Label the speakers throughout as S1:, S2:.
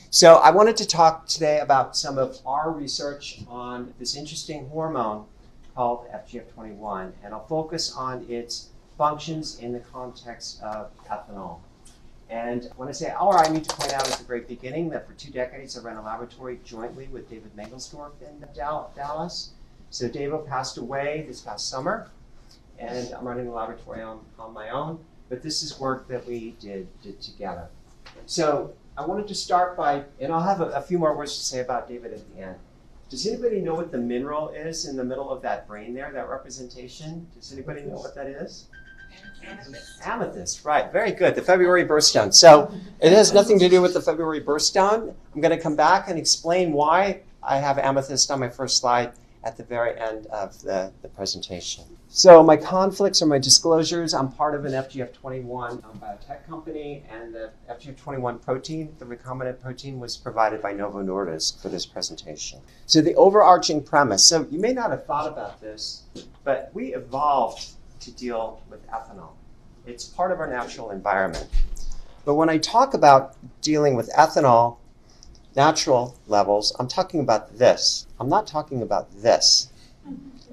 S1: So I wanted to talk today about some of our research on this interesting hormone called FGF21, and I'll focus on its functions in the context of ethanol. And when I say our, I need to point out at the very beginning that for 2 decades I ran a laboratory jointly with David Mangelsdorf in Dallas. So David passed away this past summer, and I'm running the laboratory on my own, but this is work that we did together. So I wanted to start by, and I'll have a few more words to say about David at the end. Does anybody know what the mineral is in the middle of that brain there, that representation? Does anybody know what that is?
S2: Amethyst.
S1: Amethyst, right, very good, the February birthstone. So it has nothing to do with the February birthstone. I'm going to come back and explain why I have amethyst on my first slide at the very end of the presentation. So my conflicts or my disclosures, I'm part of an FGF21 biotech company, and the FGF21 protein, the recombinant protein, was provided by Novo Nordisk for this presentation. So the overarching premise, so you may not have thought about this, but we evolved to deal with ethanol. It's part of our natural environment. But when I talk about dealing with ethanol, natural levels, I'm talking about this. I'm not talking about this.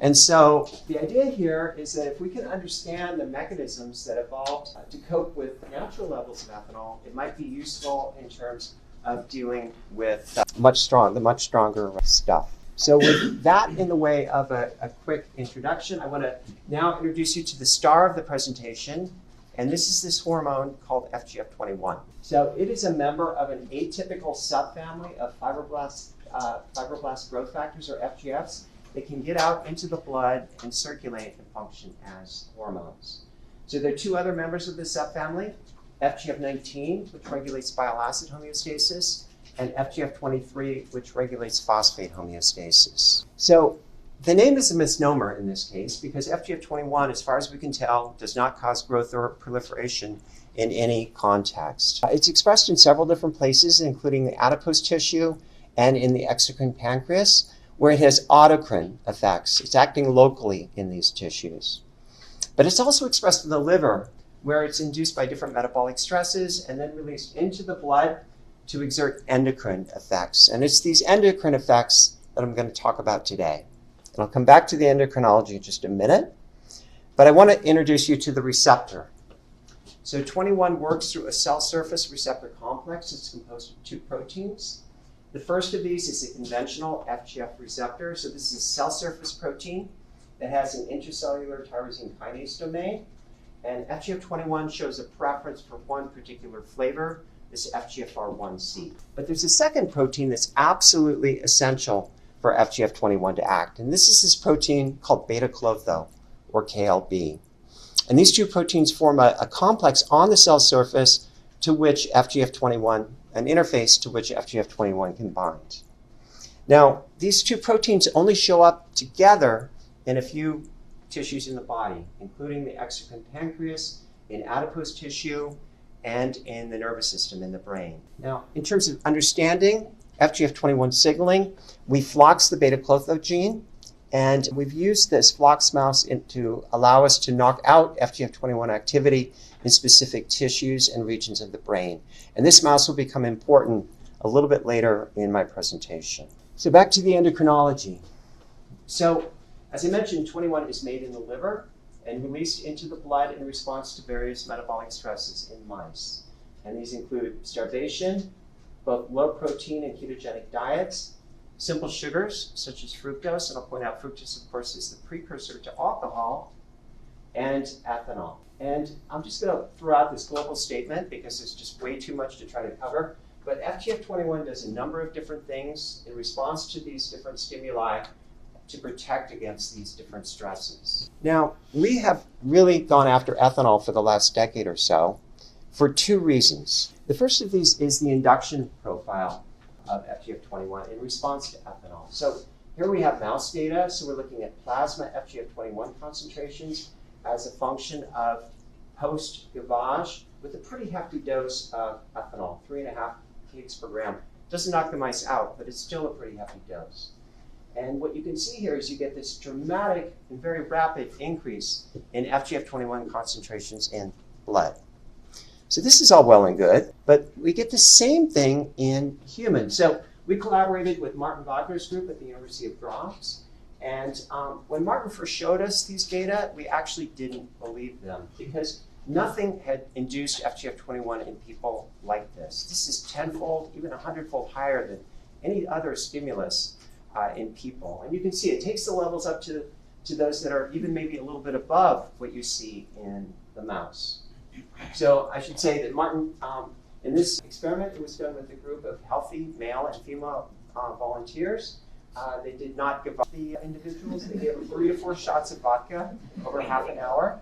S1: And so the idea here is that if we can understand the mechanisms that evolved to cope with natural levels of ethanol, it might be useful in terms of dealing with the much stronger stuff. So with that in the way of a quick introduction, I want to now introduce you to the star of the presentation, and this is this hormone called FGF21. So it is a member of an atypical subfamily of fibroblast growth factors, or FGFs, that can get out into the blood and circulate and function as hormones. So there are 2 other members of this subfamily, FGF19, which regulates bile acid homeostasis, and FGF23, which regulates phosphate homeostasis. So the name is a misnomer in this case because FGF21, as far as we can tell, does not cause growth or proliferation in any context. It's expressed in several different places, including the adipose tissue and in the exocrine pancreas, where it has autocrine effects. It's acting locally in these tissues. But it's also expressed in the liver, where it's induced by different metabolic stresses and then released into the blood to exert endocrine effects. And it's these endocrine effects that I'm going to talk about today. And I'll come back to the endocrinology in just a minute. But I want to introduce you to the receptor. So 21 works through a cell surface receptor complex. It's composed of 2 proteins. The first of these is a conventional FGF receptor. So this is a cell surface protein that has an intracellular tyrosine kinase domain. And FGF21 shows a preference for one particular flavor, this FGFR1C. But there's a second protein that's absolutely essential for FGF21 to act. And this is this protein called beta-klotho, or KLB. And these 2 proteins form a complex on the cell surface to which FGF21, an interface to which FGF21 can bind. Now, these 2 proteins only show up together in a few tissues in the body, including the exocrine pancreas, in adipose tissue, and in the nervous system in the brain. Now, in terms of understanding FGF21 signaling, we flox the beta-klotho gene, and we've used this flox mouse to allow us to knock out FGF21 activity in specific tissues and regions of the brain. And this mouse will become important a little bit later in my presentation. So back to the endocrinology. So, as I mentioned, 21 is made in the liver and released into the blood in response to various metabolic stresses in mice. And these include starvation, both low protein and ketogenic diets, simple sugars such as fructose, and I'll point out fructose, of course, is the precursor to alcohol, and ethanol. And I'm just going to throw out this global statement because there's just way too much to try to cover. But FGF21 does a number of different things in response to these different stimuli to protect against these different stresses. Now, we have really gone after ethanol for the last decade or so for 2 reasons. The first of these is the induction profile of FGF21 in response to ethanol. So here we have mouse data. So we're looking at plasma FGF21 concentrations as a function of post-gavage with a pretty hefty dose of ethanol, 3.5 kg per gram. Doesn't knock the mice out, but it's still a pretty hefty dose. And what you can see here is you get this dramatic and very rapid increase in FGF21 concentrations in blood. So this is all well and good, but we get the same thing in humans. So we collaborated with Martin Wagner's group at the University of Graz. And when Martin first showed us these data, we actually didn't believe them because nothing had induced FGF21 in people like this. This is 10-fold, even 100-fold higher than any other stimulus in people. And you can see it takes the levels up to those that are even maybe a little bit above what you see in the mouse. So I should say that Martin, in this experiment, it was done with a group of healthy male and female volunteers. They did not give up the individuals. They gave them 3 to 4 shots of vodka over half an hour.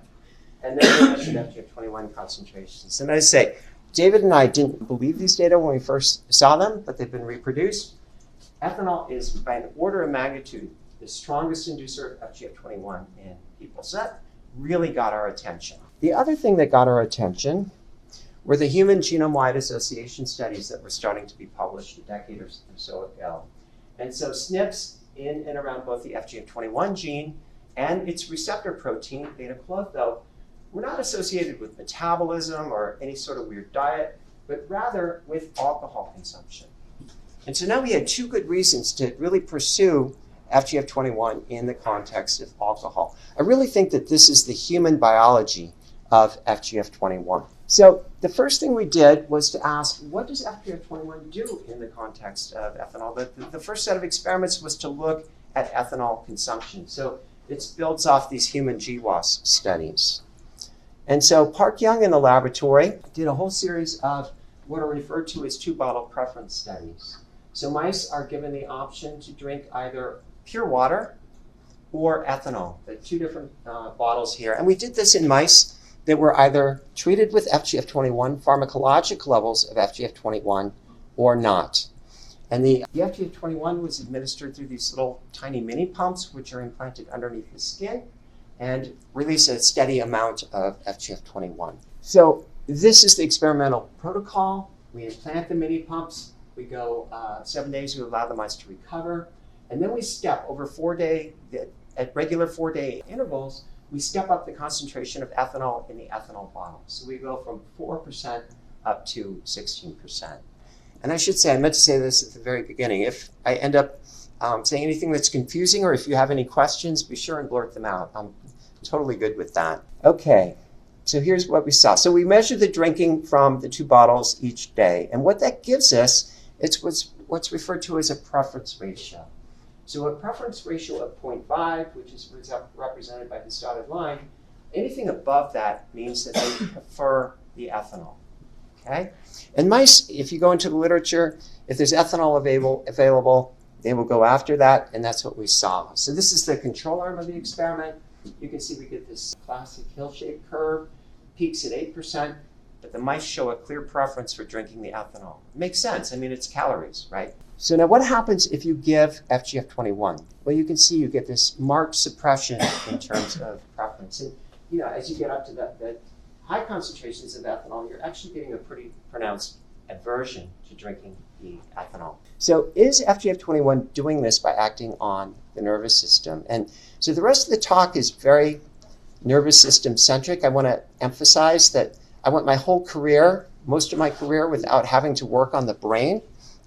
S1: And then they measured FGF21 concentrations. And I say, David and I didn't believe these data when we first saw them, but they've been reproduced. Ethanol is, by an order of magnitude, the strongest inducer of FGF21 in people. So that really got our attention. The other thing that got our attention were the human genome-wide association studies that were starting to be published a decade or so ago. And so SNPs in and around both the FGF21 gene and its receptor protein, beta-klotho, were not associated with metabolism or any sort of weird diet, but rather with alcohol consumption. And so now we had 2 good reasons to really pursue FGF21 in the context of alcohol. I really think that this is the human biology of FGF21. So the first thing we did was to ask, what does FGF21 do in the context of ethanol? The first set of experiments was to look at ethanol consumption. So it builds off these human GWAS studies. And so Park Young in the laboratory did a whole series of what are referred to as 2-bottle preference studies. So mice are given the option to drink either pure water or ethanol, the 2 different bottles here. And we did this in mice that were either treated with FGF21, pharmacologic levels of FGF21, or not. And the FGF21 was administered through these little tiny mini pumps, which are implanted underneath the skin and release a steady amount of FGF21. So this is the experimental protocol. We implant the mini pumps. We go 7 days, we allow the mice to recover. And then we step over 4-day, at regular 4-day intervals, we step up the concentration of ethanol in the ethanol bottle. So we go from 4% up to 16%. And I should say, I meant to say this at the very beginning. If I end up saying anything that's confusing or if you have any questions, be sure and blurt them out. I'm totally good with that. Okay, so here's what we saw. So we measured the drinking from the 2 bottles each day. And what that gives us, it's what's referred to as a preference ratio. So a preference ratio of 0.5, which is represented by this dotted line, anything above that means that they prefer the ethanol, okay? And mice, if you go into the literature, if there's ethanol available, they will go after that, and that's what we saw. So this is the control arm of the experiment. You can see we get this classic hill-shaped curve, peaks at 8%, but the mice show a clear preference for drinking the ethanol. It makes sense. I mean, it's calories, right? So now what happens if you give FGF21? Well, you can see you get this marked suppression in terms of preference. And you know, as you get up to the high concentrations of ethanol, you're actually getting a pretty pronounced aversion to drinking the ethanol. So is FGF21 doing this by acting on the nervous system? And so the rest of the talk is very nervous system centric. I want to emphasize that I went my whole career, most of my career, without having to work on the brain.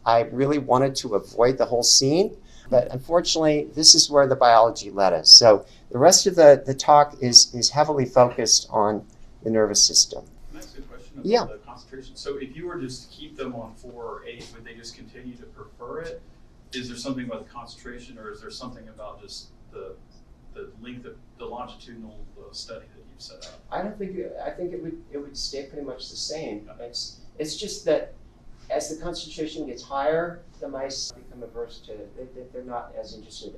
S1: I really wanted to avoid the whole scene, but unfortunately, this is where the biology led us. So the rest of the talk is heavily focused on the nervous system.
S2: Can I ask a question about the concentration? So if you were just to keep them on 4 or 8, would they just continue to prefer it? Is there something about the concentration, or is there something about just the length of the longitudinal study that you've set up?
S1: I think it would stay pretty much the same. Okay. It's just that as the concentration gets higher, the mice become averse to it. They're not as interested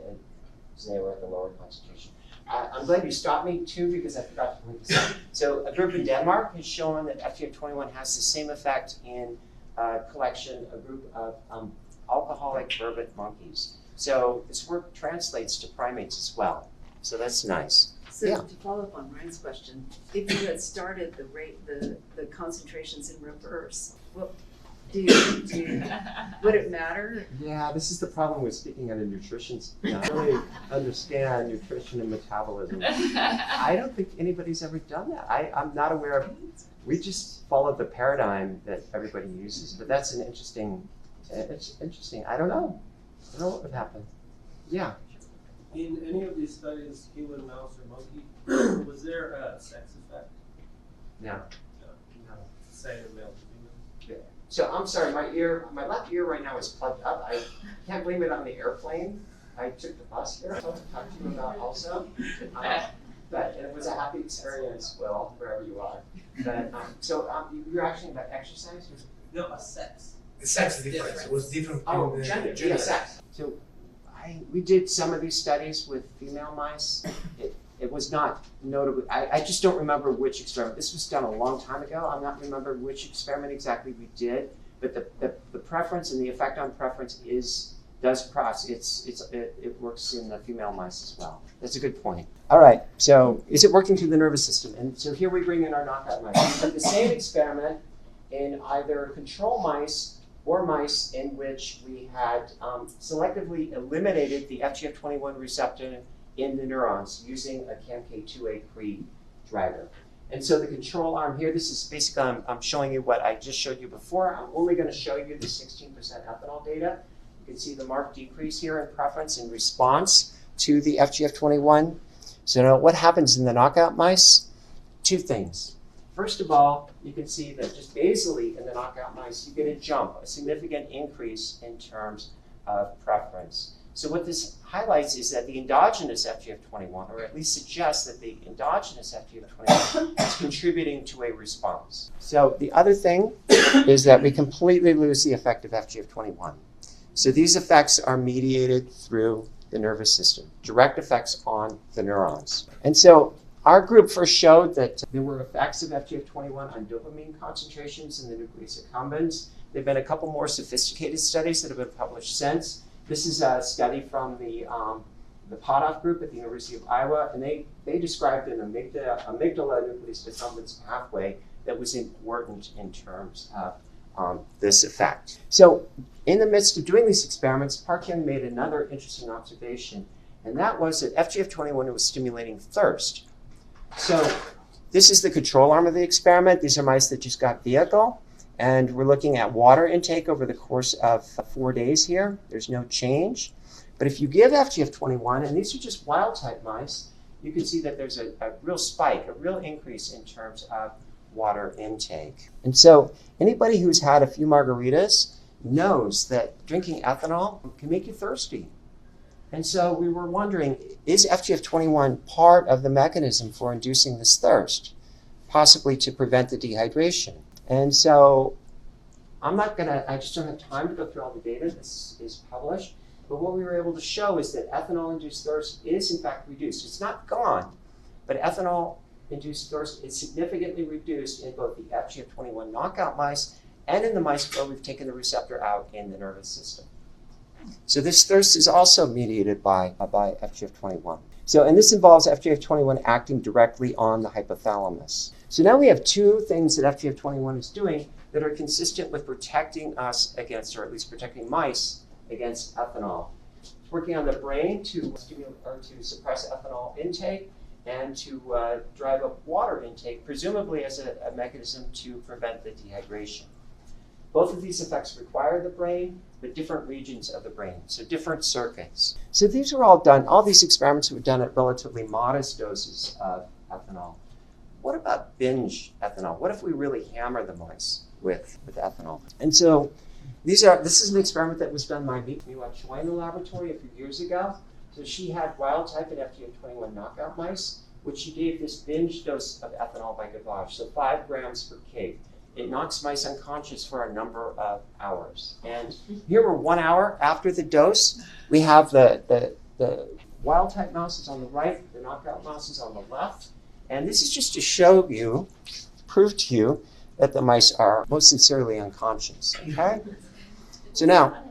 S1: as they were at the lower concentration. I'm glad you stopped me too, because I forgot to link this up. So a group in Denmark has shown that FGF21 has the same effect in a group of alcoholic vervet monkeys. So this work translates to primates as well. So that's nice.
S3: So to follow up on Ryan's question, if you had started the concentrations in reverse, what would it matter?
S1: Yeah, this is the problem with speaking at a nutrition. I really understand nutrition and metabolism. I don't think anybody's ever done that. I'm not aware of We just followed the paradigm that everybody uses, but that's an interesting, it's interesting. I don't know what would happen. Yeah.
S4: In any of these studies, human, mouse, or monkey, was there a sex effect?
S1: No.
S4: No. Same in male to female?
S1: So I'm sorry, my left ear right now is plugged up. I can't blame it on the airplane. I took the bus here. I'll talk to you about also. But it was a happy experience, Will, wherever you are. But you're asking about exercise?
S4: No, a sex.
S5: The sex is different. It was different from the
S1: gender.
S5: gender.
S1: Yeah, sex. So we did some of these studies with female mice. It was not notable. I just don't remember which experiment. This was done a long time ago. I'm not remembering which experiment exactly we did, but the preference and the effect on preference does cross. It works in the female mice as well. That's a good point. All right, so is it working through the nervous system? And so here we bring in our knockout mice. We did the same experiment in either control mice or mice in which we had selectively eliminated the FGF21 receptor in the neurons using a CAMK2A pre-dragger. And so the control arm here, this is basically, I'm showing you what I just showed you before. I'm only going to show you the 16% ethanol data. You can see the marked decrease here in preference in response to the FGF21. So now what happens in the knockout mice? Two things. First of all, you can see that just basally in the knockout mice, you get a jump, a significant increase in terms of preference. So what this highlights is that the endogenous FGF21, or at least suggests that the endogenous FGF21 is contributing to a response. So the other thing is that we completely lose the effect of FGF21. So these effects are mediated through the nervous system, direct effects on the neurons. And so our group first showed that there were effects of FGF21 on dopamine concentrations in the nucleus accumbens. There have been a couple more sophisticated studies that have been published since. This is a study from the Potoff group at the University of Iowa, and they described an amygdala nucleus accumbens pathway that was important in terms of this effect. So in the midst of doing these experiments, Park Hyung made another interesting observation, and that was that FGF21 was stimulating thirst. So this is the control arm of the experiment. These are mice that just got vehicle. And we're looking at water intake over the course of 4 days here. There's no change. But if you give FGF21, and these are just wild-type mice, you can see that there's a real spike, a real increase in terms of water intake. And so anybody who's had a few margaritas knows that drinking ethanol can make you thirsty. And so we were wondering, is FGF21 part of the mechanism for inducing this thirst, possibly to prevent the dehydration? And so I just don't have time to go through all the data. This is published. But what we were able to show is that ethanol-induced thirst is in fact reduced. It's not gone, but ethanol-induced thirst is significantly reduced in both the FGF21 knockout mice and in the mice where we've taken the receptor out in the nervous system. So this thirst is also mediated by FGF21. And this involves FGF21 acting directly on the hypothalamus. So now we have two things that FGF21 is doing that are consistent with protecting us against, or at least protecting mice against ethanol. It's working on the brain to suppress ethanol intake and to drive up water intake, presumably as a mechanism to prevent the dehydration. Both of these effects require the brain, but different regions of the brain, so different circuits. So these were all these experiments were done at relatively modest doses of ethanol. What about binge ethanol? What if we really hammer the mice with ethanol? And so this is an experiment that was done by Miwa Choi in the laboratory a few years ago. So she had wild-type and FGF21 knockout mice, which she gave this binge dose of ethanol by gavage, so 5 grams per kg. It knocks mice unconscious for a number of hours. And here we're 1 hour after the dose. We have the wild-type mouse is on the right, the knockout mouse is on the left. And this is just to prove to you that the mice are most sincerely unconscious, okay? So now,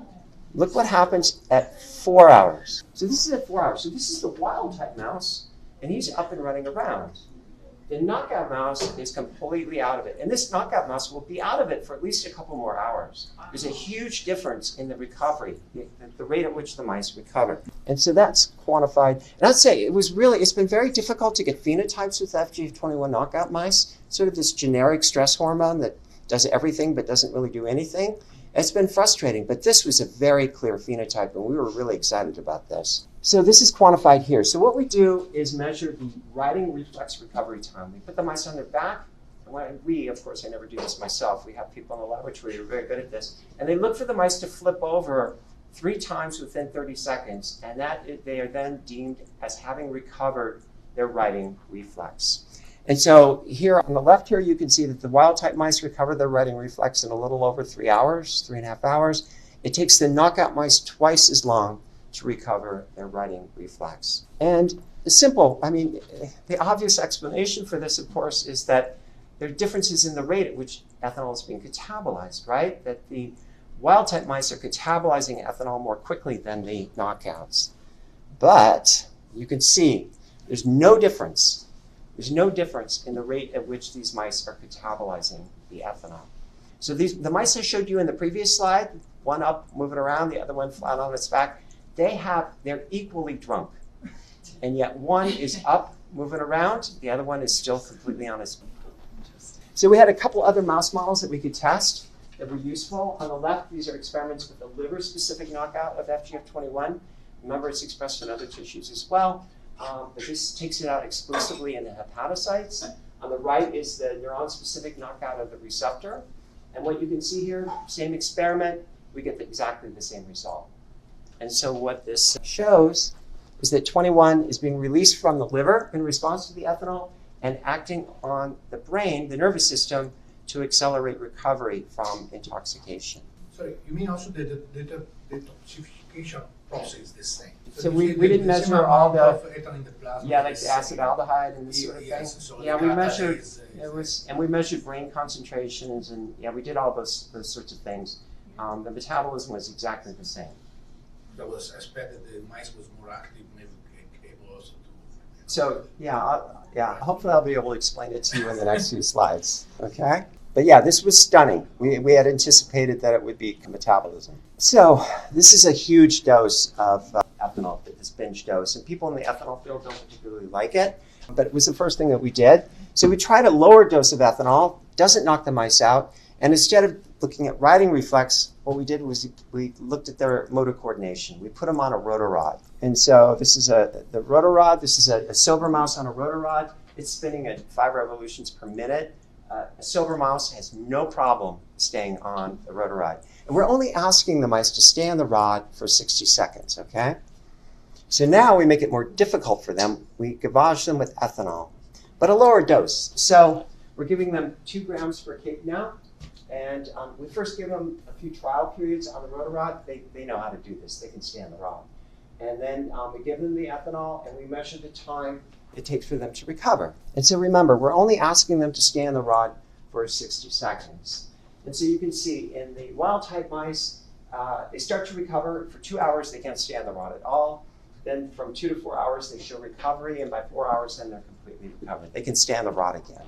S1: look what happens at 4 hours. So this is at 4 hours. So this is the wild-type mouse, and he's up and running around. The knockout mouse is completely out of it. And this knockout mouse will be out of it for at least a couple more hours. There's a huge difference in the recovery, the rate at which the mice recover. And so that's quantified. And I'd say it's been very difficult to get phenotypes with FGF21 knockout mice, sort of this generic stress hormone that does everything but doesn't really do anything. It's been frustrating, but this was a very clear phenotype, and we were really excited about this. So this is quantified here. So what we do is measure the riding reflex recovery time. We put the mice on their back. Of course, I never do this myself. We have people in the laboratory who are very good at this. And they look for the mice to flip over 3 times within 30 seconds, and they are then deemed as having recovered their riding reflex. And so here on the left here, you can see that the wild-type mice recover their riding reflex in a little over 3 hours, 3.5 hours. It takes the knockout mice twice as long to recover their riding reflex. And the obvious explanation for this, of course, is that there are differences in the rate at which ethanol is being catabolized, right? That the wild-type mice are catabolizing ethanol more quickly than the knockouts. But you can see there's no difference. There's no difference in the rate at which these mice are catabolizing the ethanol. So the mice I showed you in the previous slide, one up moving around, the other one flat on its back, they're equally drunk. And yet one is up moving around, the other one is still completely on its back. So we had a couple other mouse models that we could test that were useful. On the left, these are experiments with a liver-specific knockout of FGF21. Remember, it's expressed in other tissues as well. But this takes it out exclusively in the hepatocytes. On the right is the neuron-specific knockout of the receptor. And what you can see here, same experiment, we get exactly the same result. And so what this shows is that 21 is being released from the liver in response to the ethanol and acting on the brain, the nervous system, to accelerate recovery from intoxication.
S5: Sorry, you mean also the detoxification process is the same?
S1: So we didn't measure all the
S5: ethanol in the plasma.
S1: like the acetaldehyde and this sort of thing.
S5: So
S1: we measured we measured brain concentrations, and we did all those sorts of things. The metabolism was exactly the same.
S5: That was expected the mice was more active, maybe able also to.
S1: So hopefully I'll be able to explain it to you in the next few slides. Okay. But this was stunning. We had anticipated that it would be metabolism. So this is a huge dose of ethanol, this binge dose. And people in the ethanol field don't particularly like it, but it was the first thing that we did. So we tried a lower dose of ethanol, doesn't knock the mice out. And instead of looking at riding reflex, what we did was we looked at their motor coordination. We put them on a rotorod. And so this is the rotorod. This is a sober mouse on a rotorod. It's spinning at 5 revolutions per minute. A sober mouse has no problem staying on the rotorod. And we're only asking the mice to stay on the rod for 60 seconds, okay? So now we make it more difficult for them. We gavage them with ethanol, but a lower dose. So we're giving them 2 grams per kg now. And we first give them a few trial periods on the rotorod. They know how to do this. They can stay on the rod. And then we give them the ethanol, and we measure the time it takes for them to recover. And so remember, we're only asking them to stay on the rod for 60 seconds. And so you can see in the wild-type mice, they start to recover. For 2 hours, they can't stay on the rod at all. Then from 2 to 4 hours, they show recovery, and by 4 hours, then they're completely recovered. They can stay on the rod again.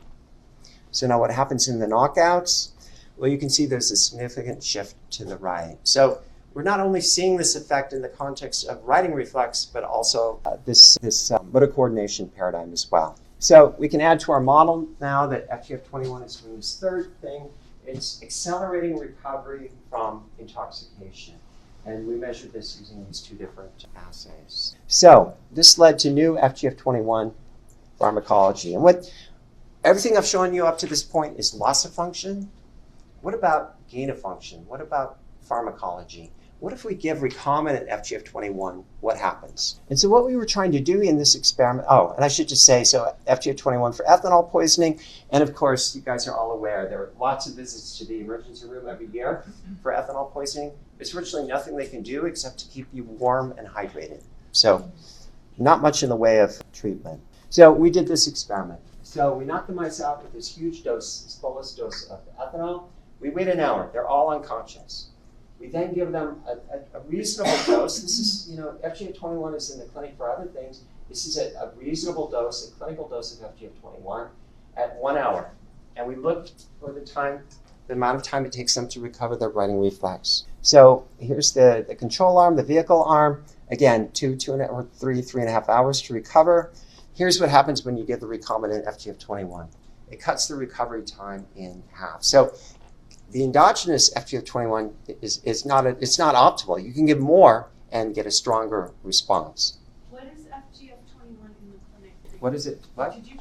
S1: So now what happens in the knockouts? Well, you can see there's a significant shift to the right. So we're not only seeing this effect in the context of riding reflex, but also this motor coordination paradigm as well. So we can add to our model now that FGF21 is doing this third thing. It's accelerating recovery from intoxication. And we measured this using these 2 different assays. So this led to new FGF21 pharmacology. And everything I've shown you up to this point is loss of function. What about gain of function? What about pharmacology? What if we give recombinant FGF21? What happens? And so what we were trying to do in this experiment, and I should just say, so FGF21 for ethanol poisoning, and of course, you guys are all aware, there are lots of visits to the emergency room every year for ethanol poisoning. There's virtually nothing they can do except to keep you warm and hydrated. So not much in the way of treatment. So we did this experiment. So we knocked the mice out with this huge dose, this bolus dose of ethanol. We wait an hour. They're all unconscious. We then give them a reasonable dose. This is, FGF21 is in the clinic for other things. This is a reasonable dose, a clinical dose of FGF21. at 1 hour. And we looked for the amount of time it takes them to recover their writing reflex. So here's the control arm, the vehicle arm. Again, 3.5 hours to recover. Here's what happens when you give the recombinant FGF21. It cuts the recovery time in half. So the endogenous FGF21 is not optimal. You can give more and get a stronger response.
S6: What is FGF21 in the clinic?
S1: What is it? What?
S6: Did you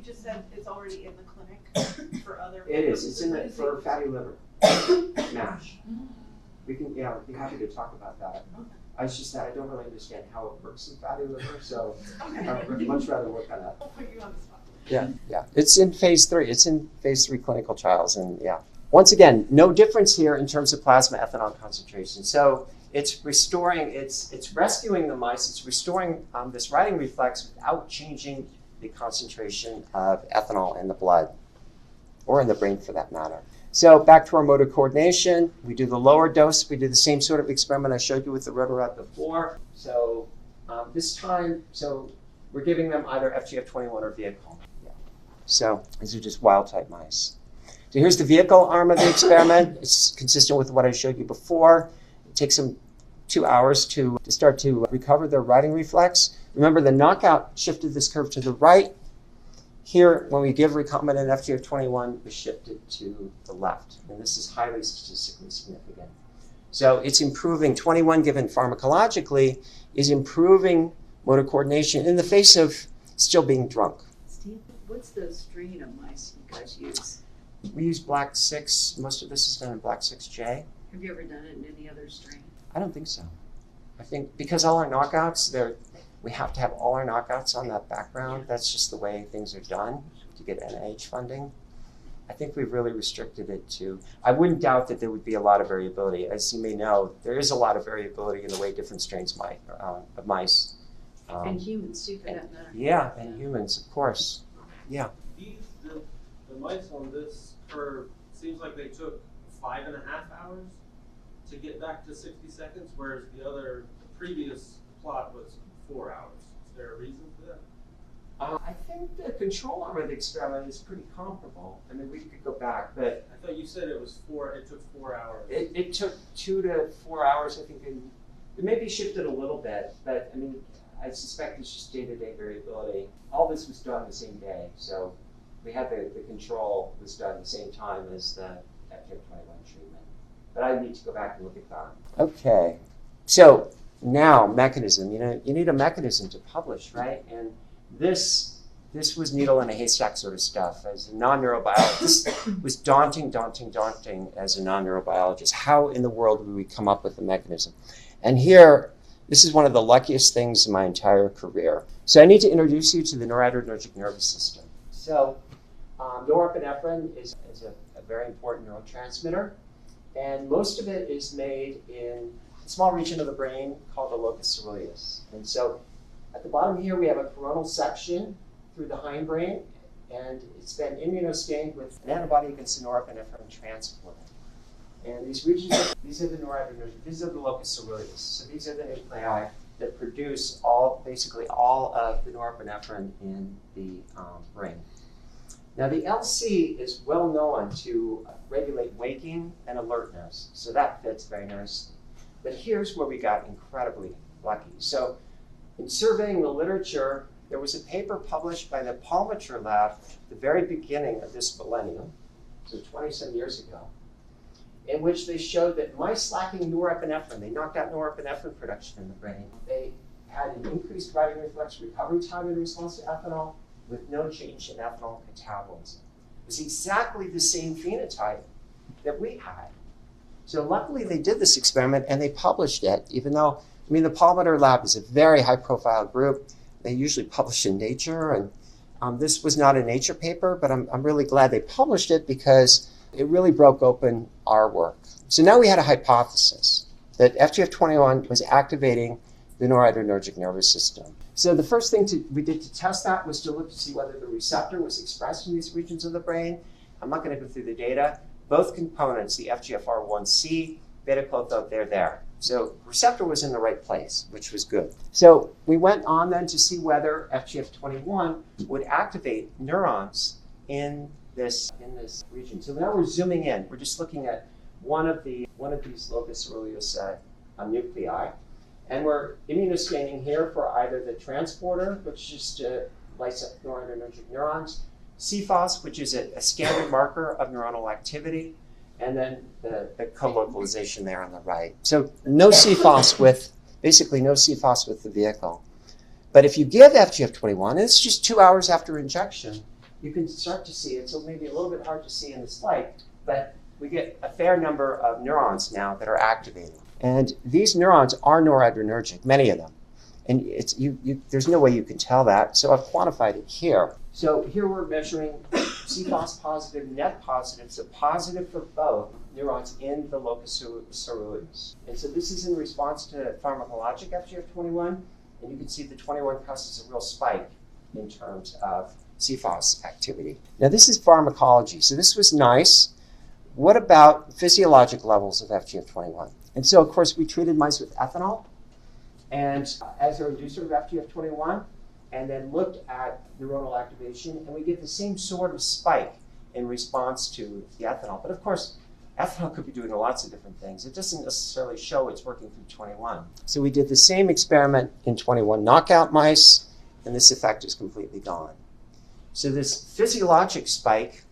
S6: just said it's already in the clinic for other
S1: It is. It's in
S6: What
S1: it
S6: is
S1: for
S6: it?
S1: fatty liver, MASH. We can, I'd be happy to talk about that. I just that I don't really understand how it works in fatty liver, so I would much rather work on that.
S6: I'll put you on the spot.
S1: Yeah. It's in phase 3. It's in phase 3 clinical trials, and yeah. Once again, no difference here in terms of plasma ethanol concentration. So it's restoring, it's rescuing the mice. It's restoring this writing reflex without changing the concentration of ethanol in the blood, or in the brain for that matter. So back to our motor coordination, we do the lower dose. We do the same sort of experiment I showed you with the rotarod before. So this time, we're giving them either FGF21 or vehicle. Yeah. So these are just wild type mice. So here's the vehicle arm of the experiment. It's consistent with what I showed you before. It takes them 2 hours to start to recover their writing reflex. Remember, the knockout shifted this curve to the right. Here, when we give recombinant FGF21, we shift it to the left. And this is highly statistically significant. So it's improving, 21 given pharmacologically, is improving motor coordination in the face of still being drunk.
S3: Steve, what's the strain of mice you guys use?
S1: We use Black 6. Most of this is done in Black 6J.
S3: Have you ever done it in any other strain?
S1: I don't think so. I think because all our knockouts, we have to have all our knockouts on that background. That's just the way things are done to get NIH funding. I think we've really restricted it to, I wouldn't doubt that there would be a lot of variability. As you may know, there is a lot of variability in the way different strains of mice.
S3: And humans too, for that matter.
S1: Yeah, and humans, of course. Yeah.
S4: The mice on this curve, seems like they took 5.5 hours to get back to 60 seconds, whereas the previous plot was 4 hours. Is there a reason for that?
S1: I think the control arm of the experiment is pretty comparable. I mean, we could go back, but
S4: I thought you said it took 4 hours.
S1: it took 2 to 4 hours, I think, and it maybe shifted a little bit, but I mean, I suspect it's just day-to-day variability. All this was done the same day, so we had the control was done the same time as the FGF21 treatment. But I need to go back and look at that. Okay, so now mechanism. You need a mechanism to publish, right? And this was needle in a haystack sort of stuff. As a non-neurobiologist, this was daunting as a non-neurobiologist. How in the world would we come up with a mechanism? And here, this is one of the luckiest things in my entire career. So I need to introduce you to the noradrenergic nervous system. So norepinephrine is a very important neurotransmitter, and most of it is made in a small region of the brain called the locus coeruleus. And so at the bottom here, we have a coronal section through the hindbrain, and it's been immunostained with an antibody against the norepinephrine transporter. And these regions, these are the noradrenergic, these are the locus coeruleus. So these are the nuclei that produce basically all of the norepinephrine in the brain. Now the LC is well known to regulate waking and alertness, so that fits very nicely. But here's where we got incredibly lucky. So in surveying the literature, there was a paper published by the Palmature lab at the very beginning of this millennium, so 20-some years ago, in which they showed that mice lacking norepinephrine, they knocked out norepinephrine production in the brain. They had an increased writing reflex recovery time in response to ethanol with no change in ethanol catabolism. It was exactly the same phenotype that we had. So luckily they did this experiment and they published it, even though, I mean, the Palmature lab is a very high-profile group. They usually publish in Nature, and this was not a Nature paper, but I'm really glad they published it because it really broke open our work. So now we had a hypothesis that FGF21 was activating the noradrenergic nervous system. So the first thing we did to test that was to look to see whether the receptor was expressed in these regions of the brain. I'm not going to go through the data. Both components, the FGFR1C, beta-klotho, they're there. So receptor was in the right place, which was good. So we went on then to see whether FGF21 would activate neurons in this region. So now we're zooming in. We're just looking at one of these locus coeruleus nuclei, and we're immunostaining here for either the transporter, which is to lights up noradrenergic neurons, CFOS, which is a standard marker of neuronal activity, and then the co-localization there on the right. So no CFOS with the vehicle. But if you give FGF21, and it's just 2 hours after injection, you can start to see it. So maybe a little bit hard to see in the slide, but we get a fair number of neurons now that are activated. And these neurons are noradrenergic, many of them. And there's no way you can tell that, so I've quantified it here. So here we're measuring CFOS positive, net positive, so positive for both neurons in the locus coeruleus. And so this is in response to pharmacologic FGF21, and you can see the 21 causes a real spike in terms of CFOS activity. Now this is pharmacology, so this was nice. What about physiologic levels of FGF21? And so, of course, we treated mice with ethanol and as our inducer of FGF21, and then looked at neuronal activation, and we get the same sort of spike in response to the ethanol. But of course, ethanol could be doing lots of different things. It doesn't necessarily show it's working through 21. So we did the same experiment in 21 knockout mice, and this effect is completely gone. So this physiologic spike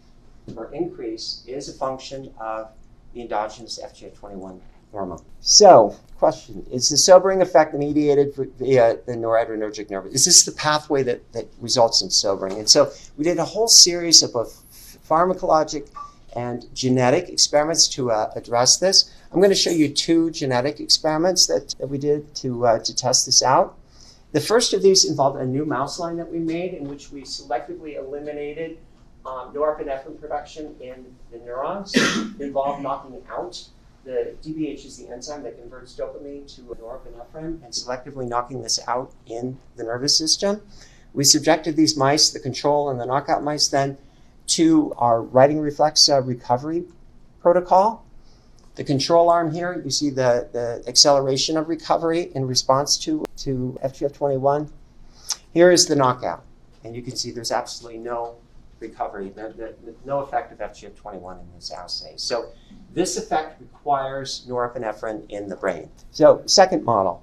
S1: or increase is a function of the endogenous FGF21 hormone. So, question, is the sobering effect mediated via the noradrenergic nerve? Is this the pathway that results in sobering? And so we did a whole series of both pharmacologic and genetic experiments to address this. I'm going to show you 2 genetic experiments that we did to test this out. The first of these involved a new mouse line that we made in which we selectively eliminated norepinephrine production in the neurons. It involved knocking out the DBH is the enzyme that converts dopamine to norepinephrine, and selectively knocking this out in the nervous system. We subjected these mice, the control and the knockout mice, then to our writing reflex recovery protocol. The control arm here, you see the acceleration of recovery in response to FGF21. Here is the knockout, and you can see there's absolutely no recovery, no effect of FGF21 in this assay. So this effect requires norepinephrine in the brain. So second model.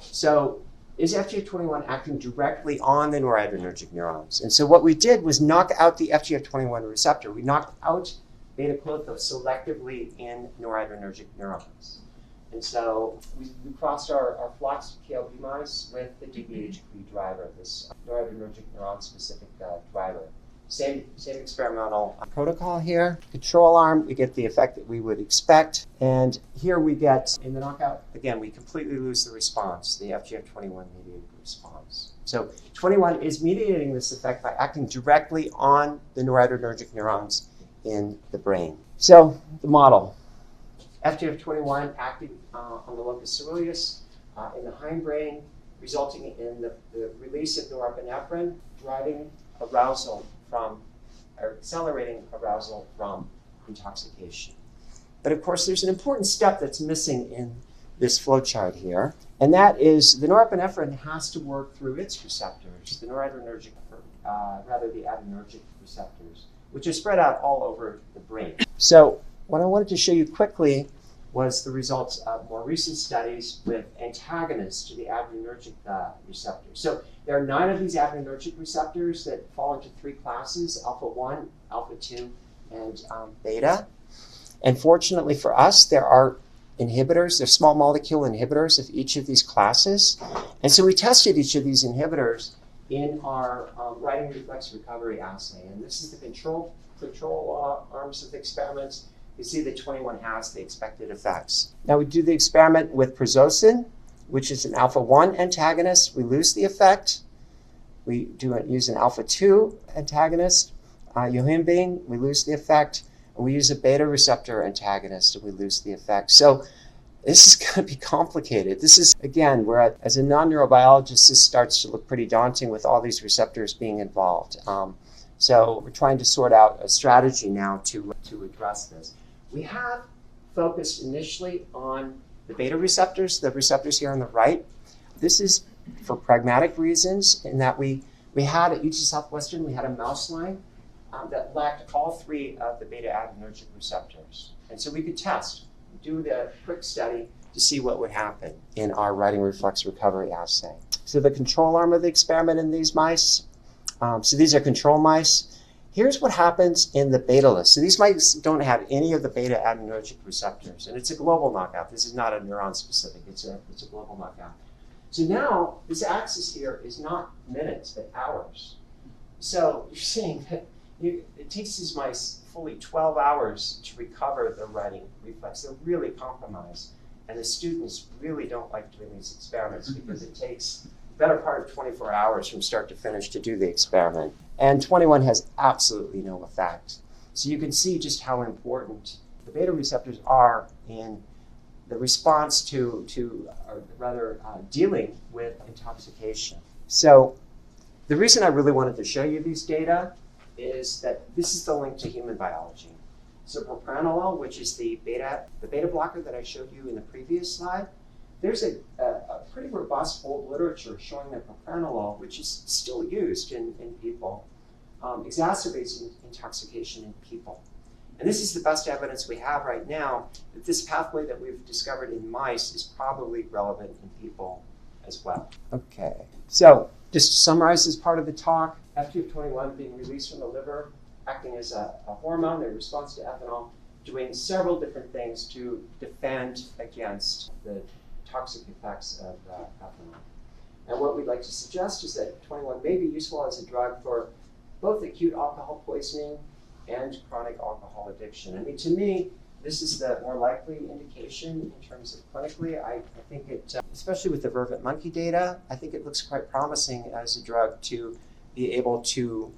S1: So is FGF21 acting directly on the noradrenergic neurons? And so what we did was knock out the FGF21 receptor. We knocked out beta-glucose selectively in noradrenergic neurons. And so we crossed our flocks KLB mice with the DBH3 driver, this noradrenergic neuron-specific driver. Same experimental protocol here. Control arm, we get the effect that we would expect. And here we get, in the knockout, again, we completely lose the response, the FGF21 mediated response. So 21 is mediating this effect by acting directly on the noradrenergic neurons in the brain. So the model, FGF21 acting on the locus coeruleus in the hindbrain, resulting in the release of norepinephrine, driving arousal or accelerating arousal from intoxication. But of course, there's an important step that's missing in this flowchart here, and that is the norepinephrine has to work through its receptors, the noradrenergic, the adrenergic receptors, which are spread out all over the brain. So what I wanted to show you quickly was the results of more recent studies with antagonists to the adrenergic receptors. So there are 9 of these adrenergic receptors that fall into 3 classes, alpha-1, alpha-2, and beta. And fortunately for us, there are inhibitors, they're small molecule inhibitors of each of these classes. And so we tested each of these inhibitors in our writing reflex recovery assay. And this is the control arms of the experiments. You see that 21 has the expected effects. Now we do the experiment with prazosin, which is an alpha-1 antagonist. We lose the effect. We use an alpha-2 antagonist, yohimbine. We lose the effect. And we use a beta receptor antagonist, and we lose the effect. So this is going to be complicated. This is, again, where as a non-neurobiologist, this starts to look pretty daunting with all these receptors being involved. So we're trying to sort out a strategy now to address this. We have focused initially on the beta receptors, the receptors here on the right. This is for pragmatic reasons in that we had at UT Southwestern, we had a mouse line that lacked all three of the beta-adrenergic receptors. And so we could do the quick study to see what would happen in our writing reflex recovery assay. So the control arm of the experiment in these mice, so these are control mice. Here's what happens in the beta-less. So these mice don't have any of the beta-adrenergic receptors, and it's a global knockout. This is not a neuron-specific, it's a global knockout. So now, this axis here is not minutes, but hours. So you're seeing that it takes these mice fully 12 hours to recover their writing reflex. They're really compromised. And the students really don't like doing these experiments because it takes the better part of 24 hours from start to finish to do the experiment. And 21 has absolutely no effect. So you can see just how important the beta receptors are in the response to or rather dealing with intoxication. So the reason I really wanted to show you these data is that this is the link to human biology. So propranolol, which is the beta blocker that I showed you in the previous slide, there's a pretty robust old literature showing that propranolol, which is still used in people, exacerbates intoxication in people. And this is the best evidence we have right now that this pathway that we've discovered in mice is probably relevant in people as well. Okay, so just to summarize this part of the talk, FGF21 being released from the liver, acting as a hormone in response to ethanol, doing several different things to defend against the toxic effects of ethanol. And what we'd like to suggest is that 21 may be useful as a drug for both acute alcohol poisoning and chronic alcohol addiction. I mean, to me, this is the more likely indication in terms of clinically. I think it, especially with the vervet monkey data, I think it looks quite promising as a drug to be able to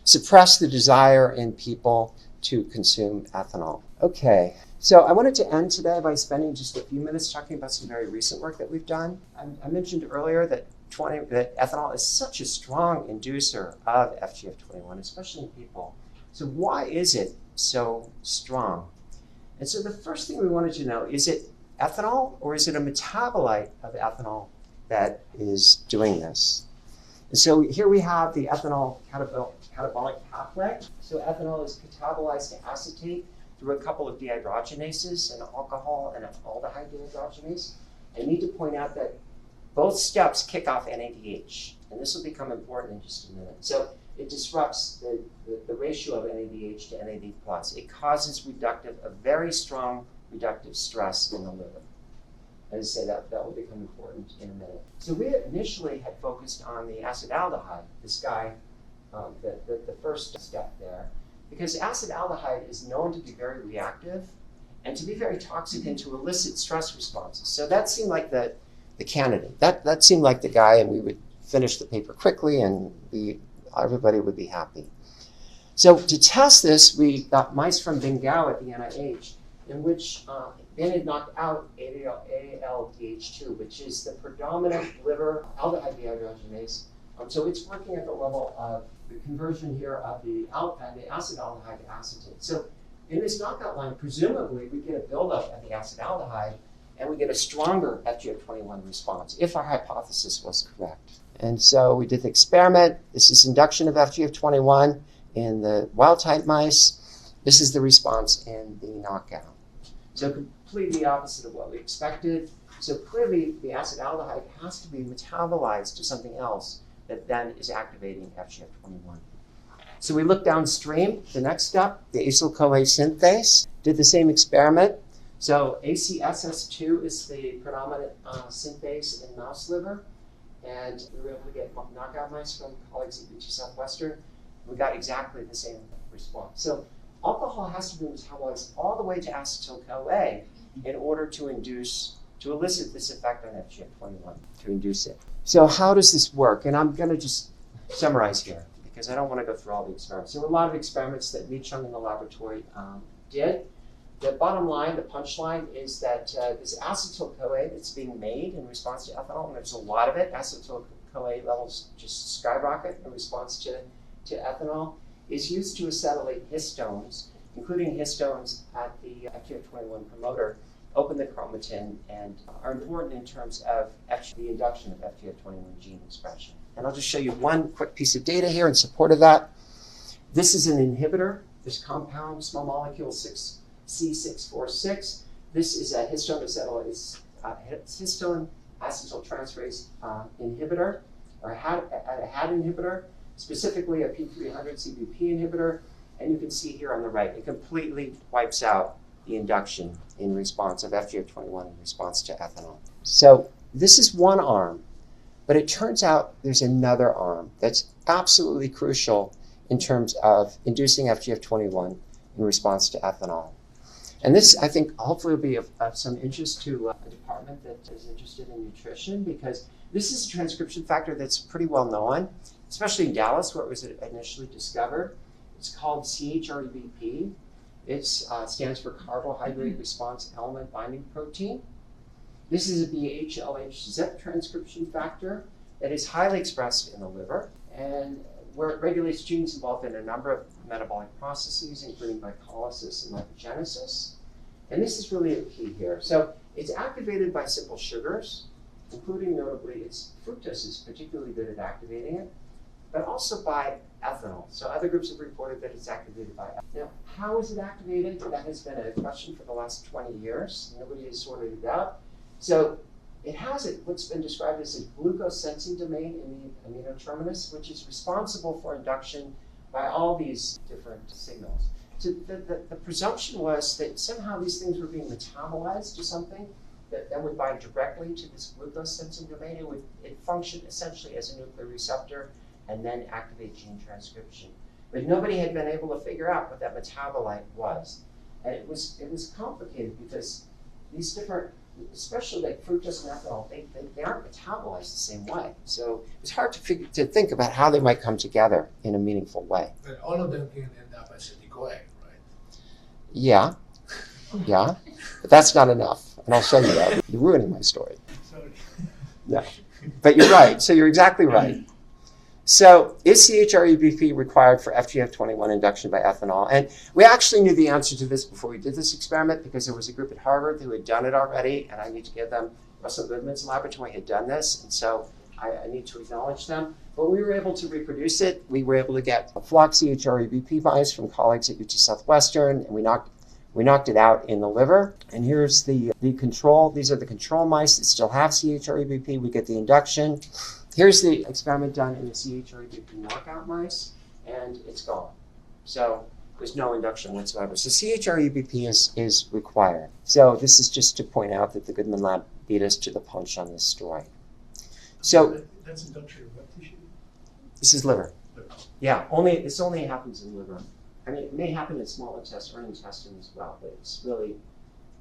S1: suppress the desire in people to consume ethanol. Okay, so I wanted to end today by spending just a few minutes talking about some very recent work that we've done. I mentioned earlier that ethanol is such a strong inducer of FGF21, especially in people. So why is it so strong? And so the first thing we wanted to know, is it ethanol or is it a metabolite of ethanol that is doing this? And so here we have the ethanol catabolic pathway. So ethanol is catabolized to acetate through a couple of dehydrogenases, an alcohol and an aldehyde dehydrogenase. I need to point out that both steps kick off NADH, and this will become important in just a minute. So it disrupts the ratio of NADH to NAD+. It causes a very strong reductive stress in the liver. As I say, that will become important in a minute. So we initially had focused on the acetaldehyde, this guy, the first step there, because acetaldehyde is known to be very reactive and to be very toxic and to elicit stress responses. So that seemed like the candidate. That seemed like the guy, and we would finish the paper quickly and everybody would be happy. So to test this, we got mice from Bengal at the NIH, in which Ben had knocked out ALDH2, which is the predominant liver aldehyde dehydrogenase. So it's working at the level of the conversion here of the acetaldehyde to acetate. So in this knockout line, presumably we get a buildup of the acetaldehyde and we get a stronger FGF21 response, if our hypothesis was correct. And so we did the experiment. This is induction of FGF21 in the wild-type mice. This is the response in the knockout. So completely the opposite of what we expected. So clearly the acetaldehyde has to be metabolized to something else that then is activating FGF21. So we looked downstream. The next step, the acyl-CoA synthase, did the same experiment. So ACSS2 is the predominant synthase in mouse liver. And we were able to get knockout mice from colleagues at UT Southwestern. We got exactly the same response. So alcohol has to be metabolized all the way to acetyl-CoA in order to elicit this effect on FGF21, to induce it. So how does this work? And I'm going to just summarize here because I don't want to go through all the experiments. There were a lot of experiments that Mi Chung in the laboratory did. The bottom line, the punchline, is that this acetyl-CoA that's being made in response to ethanol, and there's a lot of it, acetyl-CoA levels just skyrocket in response to ethanol, is used to acetylate histones, including histones at the FGF21 promoter, open the chromatin, and are important in terms of the induction of FGF21 gene expression. And I'll just show you one quick piece of data here in support of that. This is an inhibitor. This compound, small molecule C646. This is a histone acetyltransferase inhibitor, or a HAT inhibitor, specifically a P300 CBP inhibitor. And you can see here on the right, it completely wipes out the induction in response of FGF21 in response to ethanol. So this is one arm, but it turns out there's another arm that's absolutely crucial in terms of inducing FGF21 in response to ethanol. And this, I think, hopefully will be of some interest to a department that is interested in nutrition, because this is a transcription factor that's pretty well known, especially in Dallas, where it was initially discovered. It's called CHREBP. It stands for carbohydrate response element binding protein. This is a BHLH-ZIP transcription factor that is highly expressed in the liver, and where it regulates genes involved in a number of metabolic processes, including glycolysis and lipogenesis. And this is really a key here. So it's activated by simple sugars, including notably fructose is particularly good at activating it, but also by ethanol. So other groups have reported that it's activated by ethanol. Now, how is it activated? That has been a question for the last 20 years. Nobody has sorted it out. So it has what's been described as a glucose sensing domain in the amino terminus, which is responsible for induction by all these different signals. So the presumption was that somehow these things were being metabolized to something that would bind directly to this glucose sensing domain. It functioned essentially as a nuclear receptor and then activate gene transcription. But nobody had been able to figure out what that metabolite was. And it was complicated because these different, especially like fructose and ethanol, they aren't metabolized the same way. So it's hard to think about how they might come together in a meaningful way.
S5: But all of them can end up as a decoy, right?
S1: Yeah, but that's not enough. And I'll show you that. You're ruining my story.
S5: Sorry.
S1: Yeah, but you're right. So you're exactly right. So is CHREBP required for FGF21 induction by ethanol? And we actually knew the answer to this before we did this experiment, because there was a group at Harvard who had done it already, and I need to give them, Russell Goodman's laboratory had done this, and so I need to acknowledge them. But we were able to reproduce it. We were able to get flock CHREBP mice from colleagues at UT Southwestern, and we knocked it out in the liver. And here's the control. These are the control mice that still have CHREBP. We get the induction. Here's the experiment done in the CHREBP knockout mice, and it's gone. So there's no induction whatsoever. So CHREBP is required. So this is just to point out that the Goodman lab beat us to the punch on this story. So
S5: That's induction of what tissue?
S1: this is liver. Yeah, this only happens in liver. I mean, it may happen in small intestine or intestine as well, but it's really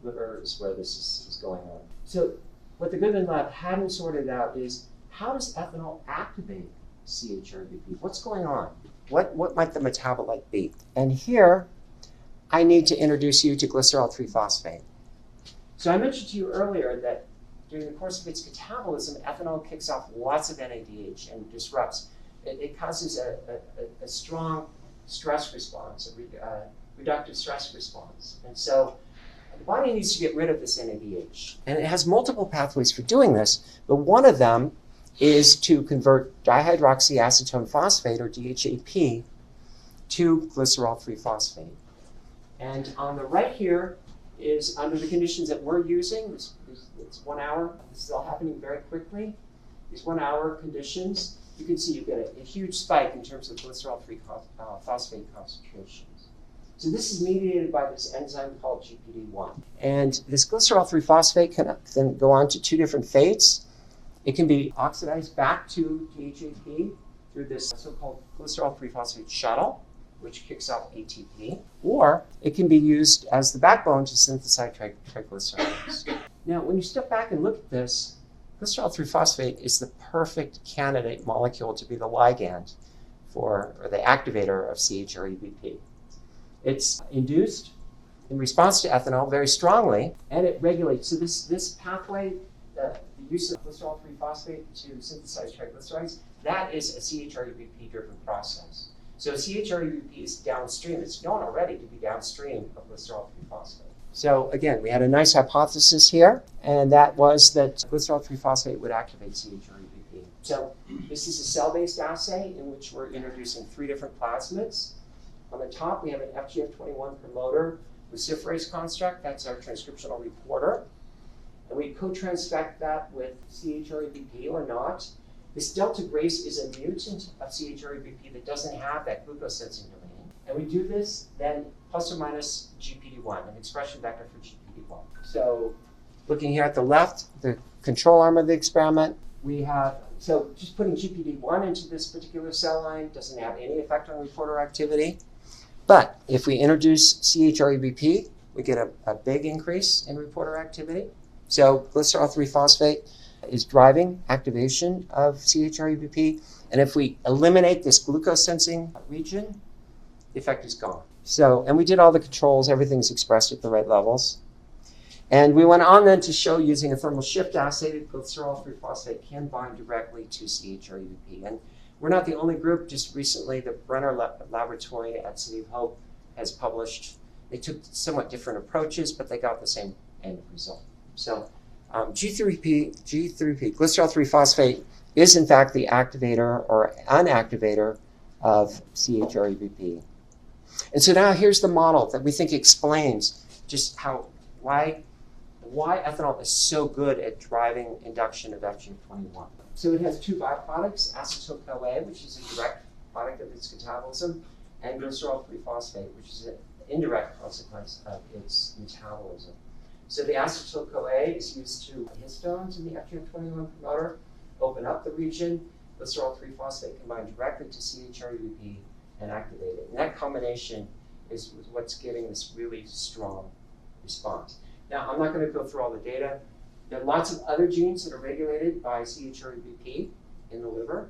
S1: liver is where this is going on. So what the Goodman lab hadn't sorted out is, how does ethanol activate CHREBP? What's going on? What might the metabolite be? And here, I need to introduce you to glycerol 3-phosphate. So I mentioned to you earlier that during the course of its catabolism, ethanol kicks off lots of NADH and disrupts. It causes a strong stress response, a reductive stress response. And so the body needs to get rid of this NADH. And it has multiple pathways for doing this, but one of them is to convert dihydroxyacetone phosphate, or DHAP, to glycerol 3-phosphate. And on the right here is, under the conditions that we're using, it's 1 hour. This is all happening very quickly. These 1 hour conditions, you can see you get a huge spike in terms of glycerol 3-phosphate concentrations. So this is mediated by this enzyme called GPD1. And this glycerol 3-phosphate can then go on to two different fates. It can be oxidized back to DHAP through this so-called glycerol 3-phosphate shuttle, which kicks off ATP, or it can be used as the backbone to synthesize triglycerides. Now, when you step back and look at this, glycerol 3-phosphate is the perfect candidate molecule to be the ligand for, or the activator of CHREBP. It's induced in response to ethanol very strongly, and it regulates. So this pathway, the use of glycerol 3-phosphate to synthesize triglycerides, that is a CHREBP-driven process. So CHREBP is downstream. It's known already to be downstream of glycerol 3-phosphate. So again, we had a nice hypothesis here, and that was that glycerol 3-phosphate would activate CHREBP. So this is a cell-based assay in which we're introducing 3 different plasmids. On the top, we have an FGF21 promoter luciferase construct. That's our transcriptional reporter. And we co-transfect that with ChREBP or not. This delta GRACE is a mutant of ChREBP that doesn't have that glucose sensing domain. And we do this then plus or minus GPD1, an expression vector for GPD1. So looking here at the left, the control arm of the experiment, we have, so just putting GPD1 into this particular cell line doesn't have any effect on reporter activity. But if we introduce ChREBP, we get a big increase in reporter activity. So glycerol 3-phosphate is driving activation of ChREBP. And if we eliminate this glucose sensing region, the effect is gone. So, and we did all the controls, everything's expressed at the right levels. And we went on then to show using a thermal shift assay that glycerol 3-phosphate can bind directly to ChREBP. And we're not the only group. Just recently, the Brenner Laboratory at City of Hope has published. They took somewhat different approaches, but they got the same end result. So G3P, glycerol 3-phosphate, is in fact the activator or unactivator of ChREBP. And so now here's the model that we think explains just why ethanol is so good at driving induction of FGF21. So it has two byproducts, acetyl-CoA, which is a direct product of its metabolism, and glycerol 3-phosphate, which is an indirect consequence of its metabolism. So the acetyl-CoA is used to histones in the FGF21 promoter, open up the region. Glycerol 3-phosphate can bind directly to ChREBP and activate it. And that combination is what's giving this really strong response. Now, I'm not going to go through all the data. There are lots of other genes that are regulated by ChREBP in the liver.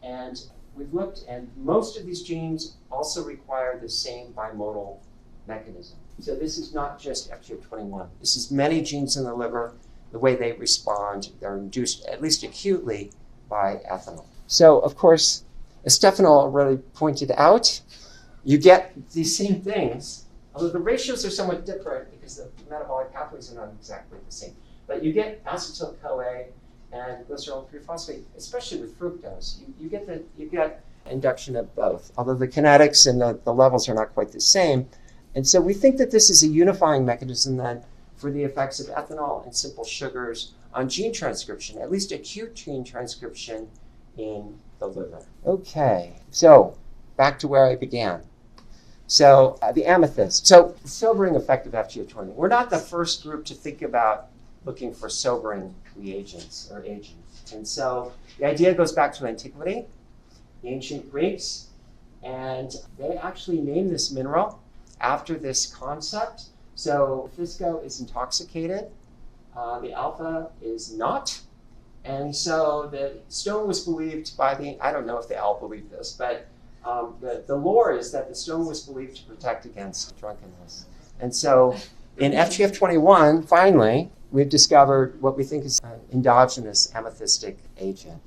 S1: And we've looked, and most of these genes also require the same bimodal mechanism. So this is not just FGF21. This is many genes in the liver. The way they respond, they're induced, at least acutely, by ethanol. So, of course, as Stefano already pointed out, you get these same things, although the ratios are somewhat different because the metabolic pathways are not exactly the same. But you get acetyl-CoA and glycerol 3-phosphate, especially with fructose. You get induction of both, although the kinetics and the levels are not quite the same. And so we think that this is a unifying mechanism then for the effects of ethanol and simple sugars on gene transcription, at least acute gene transcription in the liver. Okay, so back to where I began. So the Amethyst. So sobering effect of FGF20. We're not the first group to think about looking for sobering reagents or agents. And so the idea goes back to antiquity, the ancient Greeks, and they actually named this mineral after this concept. So Fisco is intoxicated, the alpha is not. And so the stone was believed by I don't know if they all believe this, but the lore is that the stone was believed to protect against drunkenness. And so in FGF21, finally, we've discovered what we think is an endogenous amethystic agent.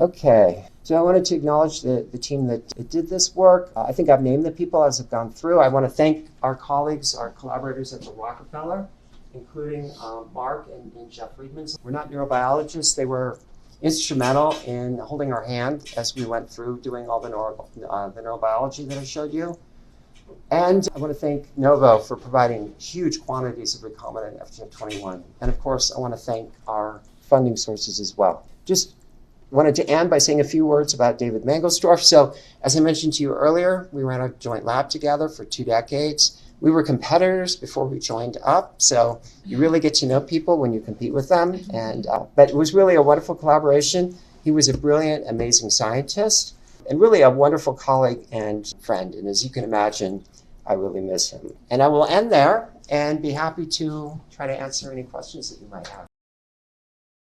S1: Okay, so I wanted to acknowledge the team that did this work. I think I've named the people as I've gone through. I want to thank our colleagues, our collaborators at the Rockefeller, including Mark and Jeff Friedman. We're not neurobiologists. They were instrumental in holding our hand as we went through doing all the neurobiology that I showed you. And I want to thank Novo for providing huge quantities of recombinant FGF21. And of course, I want to thank our funding sources as well. Just wanted to end by saying a few words about David Mangelsdorf. So as I mentioned to you earlier, we ran a joint lab together for 2 decades. We were competitors before we joined up, so you really get to know people when you compete with them. And but it was really a wonderful collaboration. He was a brilliant, amazing scientist, and really a wonderful colleague and friend. And as you can imagine, I really miss him. And I will end there and be happy to try to answer any questions that you might have.